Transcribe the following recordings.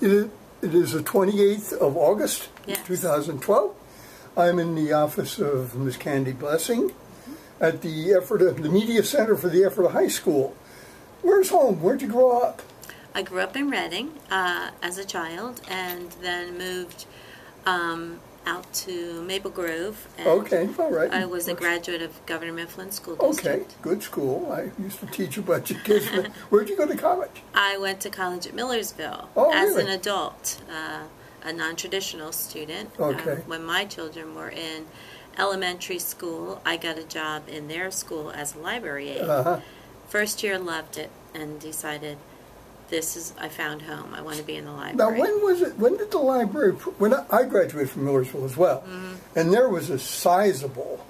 It is the 28th of August, Yes. 2012. I'm in the office of Ms. Candice Blessing at the Ephrata, the Media Center for the Ephrata High School. Where's home? Where'd you grow up? I grew up in Reading as a child, and then moved out to Maple Grove. And Okay, all right. I was a graduate of Governor Mifflin School Okay, District. good school. I used to teach a bunch of kids. Where'd you go to college? I went to college at Millersville Oh, as really? an adult, a non-traditional student. Okay. When my children were in elementary school, I got a job in their school as a library aide. First year, loved it, and decided, I found home. I want to be in the Now, library. when was it? When did the library? When I graduated from Millersville as well, and there was a sizable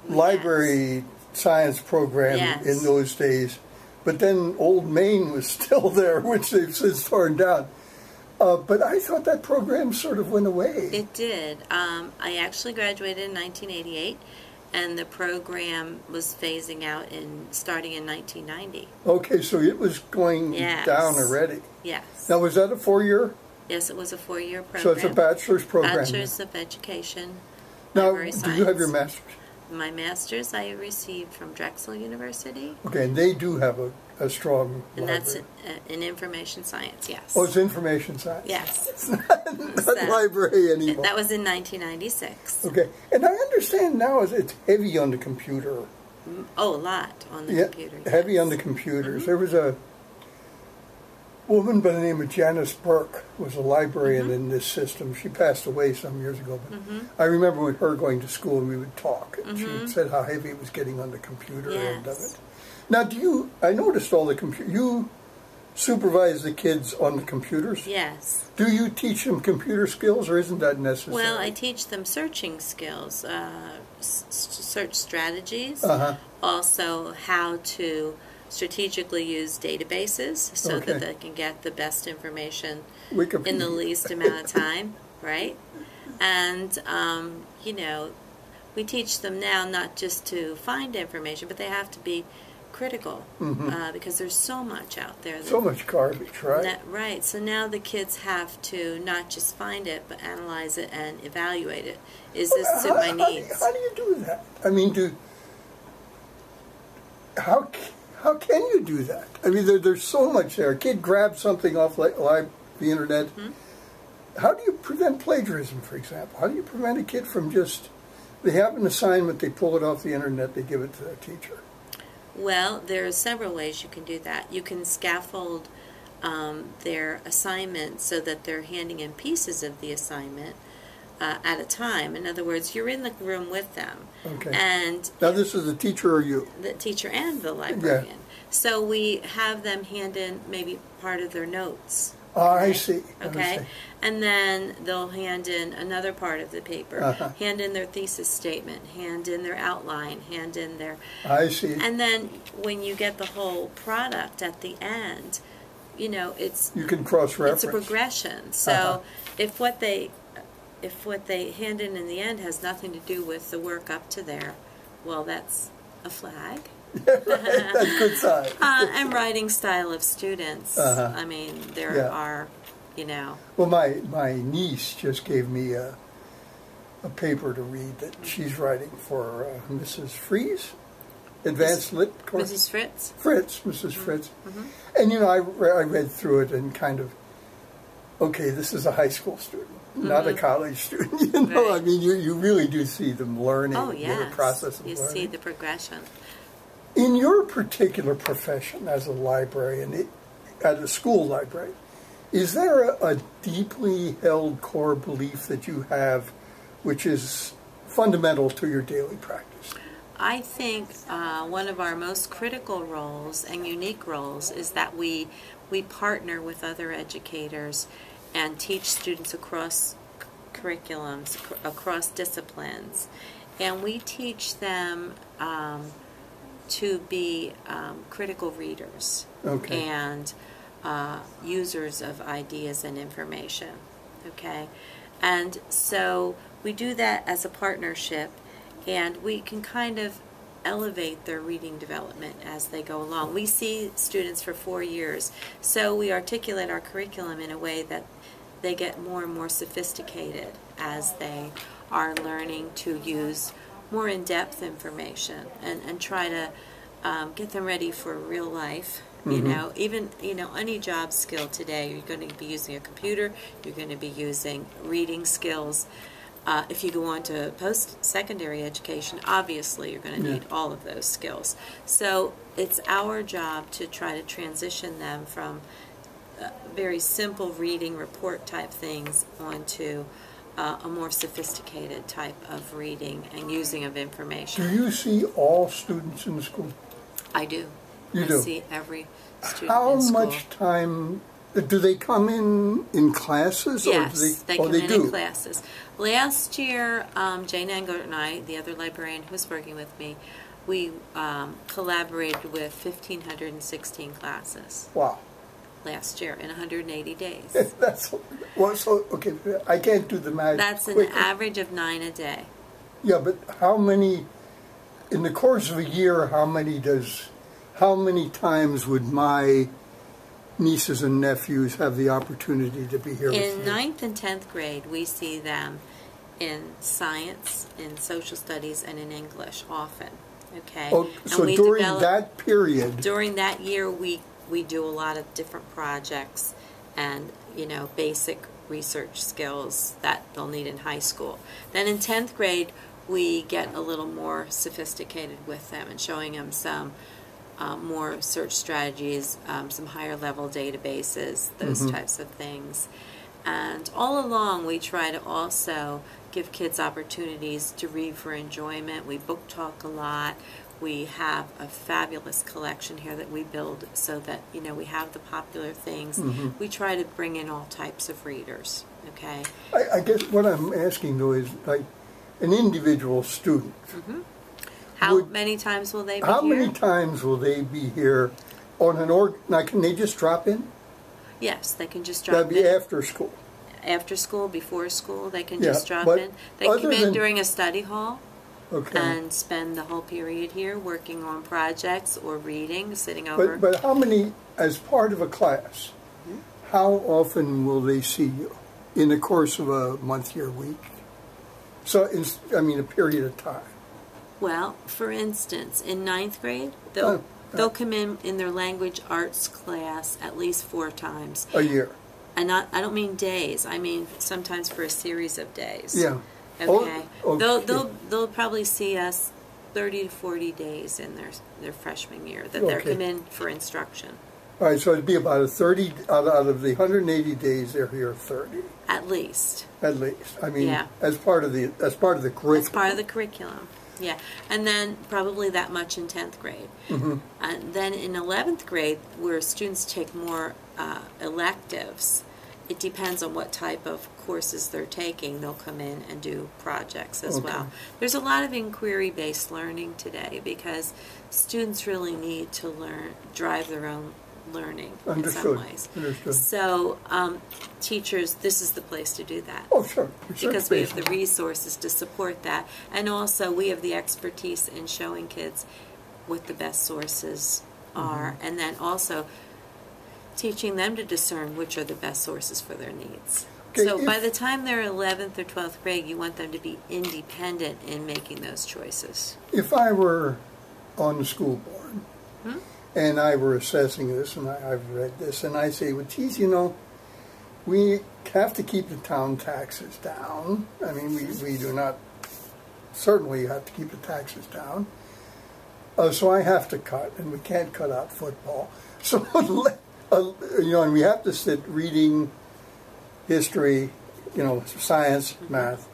library science program Yes. in those days. But then Old Main was still there, which they've since torn down. But I thought that program sort of went away. It did. I actually graduated in 1988, and the program was phasing out starting in 1990. Okay, so it was going Yes. down already. Yes. Now, was that a 4-year? Yes, it was a 4-year program. So it's a bachelor's program. Bachelor's of Education. Now, Library do you have your Science. master's? My master's I received from Drexel University, Okay, and they do have a strong and library. that's in information science. Yes. Oh, it's information science. Yes. It's not library anymore. That was in 1996. Okay, and I understand now it's heavy on the computer. Oh, a lot on the computer. Heavy yes. on the computers. There was a woman by the name of Janice Burke, was a librarian in this system. She passed away some years ago, but I remember with her going to school and we would talk. And she said how heavy it was getting on the computer end of it. Now, I noticed all the you supervise the kids on the computers? Yes. Do you teach them computer skills, or isn't that necessary? Well, I teach them searching skills, search strategies, also how to strategically use databases so that they can get the best information in the least amount of time, right? And, you know, we teach them now not just to find information, but they have to be critical because there's so much out there. So much garbage, right? Right. So now the kids have to not just find it, but analyze it and evaluate it. Is this suit my needs? How do you do that? I mean, how can you do that? I mean, there's so much there. A kid grabs something off the internet. How do you prevent plagiarism, for example? How do you prevent a kid from they have an assignment, they pull it off the internet, they give it to their teacher? Well, there are several ways you can do that. You can scaffold their assignment so that they're handing in pieces of the assignment at a time. In other words, you're in the room with them. Okay. And now this is the teacher or you? The teacher and the librarian. Yeah. So we have them hand in maybe part of their notes. Oh, I see. Okay. And then they'll hand in another part of the paper, hand in their thesis statement, hand in their outline, hand in their... I see. And then when you get the whole product at the end, you know, you can cross-reference. It's a progression. So if what they hand in the end has nothing to do with the work up to there, well, that's a flag. That's a good sign. And writing style of students. I mean, there are, you know. Well, my niece just gave me a paper to read that she's writing for Mrs. Freeze, Advanced Lit course. Mrs. Fritz? Mrs. Fritz. And, you know, I read through it and kind of, okay, this is a high school student, not a college student. You know, right. I mean, you really do see them learning. Oh, yes. The process of learning. You see the progression. In your particular profession as a librarian, at a school library, is there a deeply held core belief that you have which is fundamental to your daily practice? I think one of our most critical roles and unique roles is that we partner with other educators and teach students across curriculums, across disciplines. And we teach them to be critical readers and users of ideas and information. Okay? And so we do that as a partnership, and we can kind of elevate their reading development as they go along. We see students for 4 years, so we articulate our curriculum in a way that they get more and more sophisticated as they are learning to use more in-depth information and try to get them ready for real life. You know, even, any job skill today, you're going to be using a computer, you're going to be using reading skills. If you go on to post-secondary education, obviously you're going to need all of those skills. So it's our job to try to transition them from very simple reading report type things onto a more sophisticated type of reading and using of information. Do you see all students in the school? I do. You do? I see every student How in school. much time, do they come in classes? Yes, or they come in classes. Last year, Jane Engert and I, the other librarian who was working with me, we collaborated with 1,516 classes. Wow. Last year in 180 days. That's, well, so, okay, I can't do the math. That's an quickly. average of 9 a day. Yeah, but how many, in the course of a year, how many times would my nieces and nephews have the opportunity to be here with In me? 9th and 10th grade, we see them in science, in social studies, and in English often. Okay. Oh, so during that period. During that year, we do a lot of different projects and, basic research skills that they'll need in high school. Then in 10th grade, we get a little more sophisticated with them and showing them some more search strategies, some higher level databases, those types of things. And all along, we try to also give kids opportunities to read for enjoyment. We book talk a lot. We have a fabulous collection here that we build so that, we have the popular things. We try to bring in all types of readers, okay? I guess what I'm asking, though, is like an individual student. How many times will they be here? How many times will they be here on now, can they just drop in? Yes, they can just drop in. That'd be after school. After school, before school, they can just drop but in. They come in during a study hall. Okay. And spend the whole period here working on projects or reading, sitting over. But how many, as part of a class, how often will they see you in the course of a month, year, week? So, a period of time. Well, for instance, in 9th grade, they'll come in their language arts class at least 4 times. A year. And I don't mean days. I mean sometimes for a series of days. Yeah. Okay. Okay. They'll probably see us 30 to 40 days in their freshman year that they're come in for instruction. All right, so it'd be about 30 out of the 180 days. They're here 30. At least. At least. As part of the curriculum. As part of the curriculum. Yeah, and then probably that much in 10th grade. And then in 11th grade, where students take more electives, it depends on what type of courses they're taking. They'll come in and do projects as well. There's a lot of inquiry-based learning today because students really need to drive their own learning in some ways. Understood. So teachers, this is the place to do that. Oh, sure. Because we have the resources to support that. And also we have the expertise in showing kids what the best sources are. And then also teaching them to discern which are the best sources for their needs. Okay, so by the time they're 11th or 12th grade, you want them to be independent in making those choices. If I were on the school board and I were assessing this and I've read this and I say, well, geez, we have to keep the town taxes down. I mean, we do not certainly have to keep the taxes down. So I have to cut, and we can't cut out football. So and we have to sit reading history, science, math.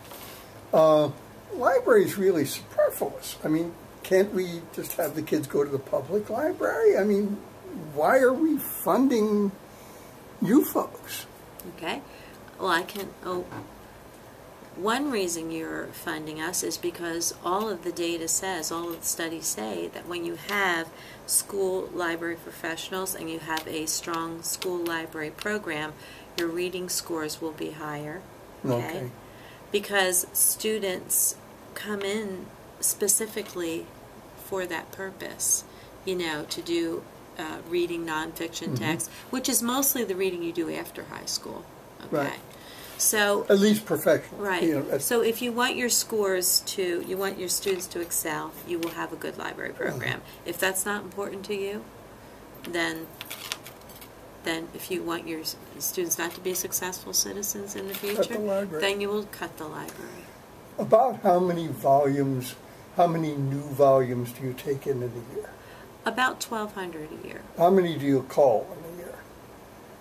Library is really superfluous. I mean, can't we just have the kids go to the public library? I mean, why are we funding you folks? Okay. Well, one reason you're funding us is because all of the data says, all of the studies say that when you have school library professionals and you have a strong school library program, your reading scores will be higher. Okay. Because students come in specifically for that purpose, you know, to do reading nonfiction text, which is mostly the reading you do after high school. Okay. Right. So at least professional. right. You know, so if you want your scores to, you want your students to excel, you will have a good library program. If that's not important to you, then if you want your students not to be successful citizens in the future, then you will cut the library. About how many volumes, how many new volumes do you take in a year? About 1,200 a year. How many do you call in a year?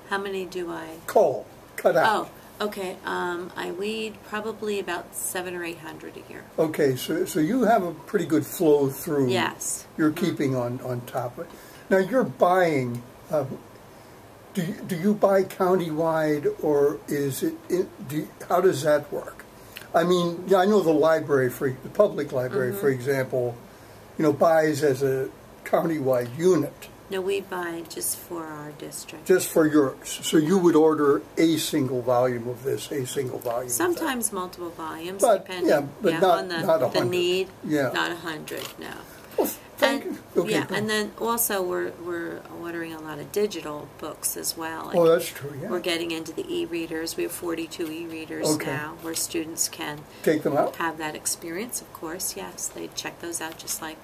How many do I? Call, cut out. Oh, okay. I weed probably about 700 or 800 a year. Okay, so you have a pretty good flow through. Yes. You're keeping on top of it. Now you're buying. Do you buy countywide, or is it? How does that work? I mean, I know the library, the public library, for example, you know, buys as a countywide unit. No, we buy just for our district. Just for yours. So you would order a single volume of this, a single volume. Sometimes multiple volumes, but, depending not on the need. Yeah. Not 100, no. Well, thank you. Okay, yeah, and then also we're ordering a lot of digital books as well. Oh, that's true, yeah. We're getting into the e-readers. We have 42 e-readers now, where students can take them out, have that experience, of course, yes. They check those out just like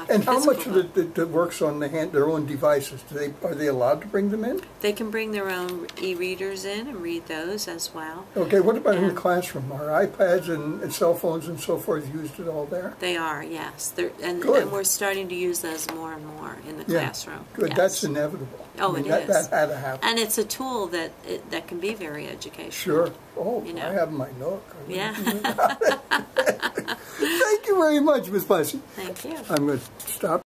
and how much of it that works on their own devices? Are they allowed to bring them in? They can bring their own e-readers in and read those as well. Okay, what about in the classroom? Are iPads and cell phones and so forth used at all there? They are, yes. And we're starting to use those more and more in the classroom. Good, yes. That's inevitable. Oh, it is. That had to happen. And it's a tool that can be very educational. Sure. Oh, you know. I have my Nook. Yeah. Thank you very much, Ms. Blessing. Thank you. I'm going to stop.